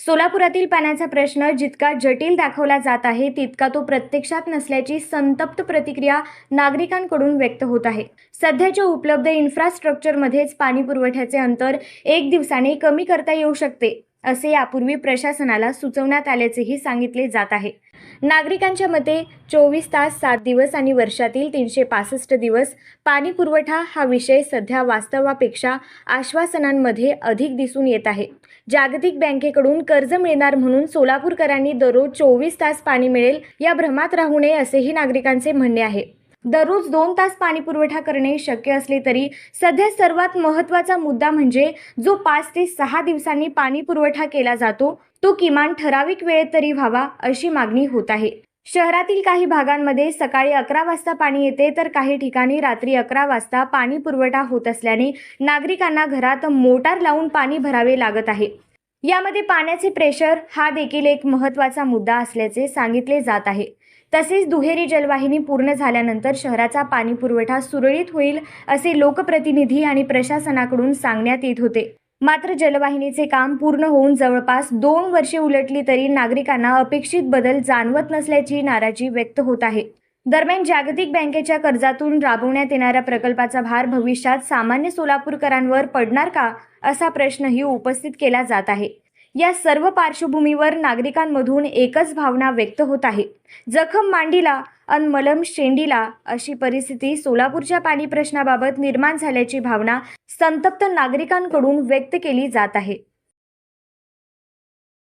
सोलापुरातील पाण्याचा प्रश्न जितका जटिल दाखवला जात आहे तितका तो प्रत्यक्षात नसल्याची संतप्त प्रतिक्रिया नागरिकांकडून व्यक्त होत आहे। सध्याच्या उपलब्ध इन्फ्रास्ट्रक्चरमध्येच पाणी पुरवठ्याचे अंतर 1 दिवसाने कमी करता येऊ शकते असे यापूर्वी प्रशासनाला सुचवण्यात आल्याचेही सांगितले जात आहे। नागरिकांच्या मते 24 तास 7 दिवस आणि वर्षातील 365 दिवस पाणी पुरवठा हा विषय सध्या वास्तवापेक्षा आश्वासनांमध्ये अधिक दिसून येत आहे। जागतिक बँकेकडून कर्ज मिळणार म्हणून सोलापूरकरांनी दररोज 24 तास पाणी मिळेल या भ्रमात राहू नये असेही नागरिकांचे म्हणणे आहे। दररोज 2 तास पाणी पुरवठा करणे शक्य असले तरी सध्या सर्वात महत्त्वाचा मुद्दा म्हणजे जो 5 ते 6 दिवसांनी पाणी पुरवठा केला जातो तो किमान ठराविक वेळेत तरी व्हावा अशी मागणी होत आहे। शहरातील काही भागांमध्ये सकाळी 11 वाजता पाणी येते तर काही ठिकाणी रात्री 11 वाजता पाणी पुरवठा होत असल्याने नागरिकांना घरात मोटार लावून पाणी भरावे लागत आहे। यामध्ये पाण्याचे प्रेशर हा देखील एक महत्त्वाचा मुद्दा असल्याचे सांगितले जात आहे। तसेच दुहेरी जलवाहिनी पूर्ण झाल्यानंतर शहराचा पाणी पुरवठा सुरळीत होईल असे लोकप्रतिनिधी आणि प्रशासनाकडून सांगण्यात येत होते। मात्र जलवाहिनीचे काम पूर्ण होऊन जवळपास 2 वर्षे उलटली तरी नागरिकांना अपेक्षित बदल जाणवत नसल्याची नाराजी व्यक्त होत आहे। दरम्यान जागतिक बँकेच्या कर्जातून राबवण्यात येणाऱ्या प्रकल्पाचा भार भविष्यात सामान्य सोलापूरकरांवर पडणार का असा प्रश्नही उपस्थित केला जात आहे। या सर्व पार्श्वभूमीवर नागरिकांमधून एकच भावना व्यक्त होत आहे, जखम मांडीला अन मलम शेंडीला अशी परिस्थिती सोलापूरच्या पाणी प्रश्नाबाबत निर्माण झाल्याची भावना संतप्त नागरिकांकडून व्यक्त केली जात आहे।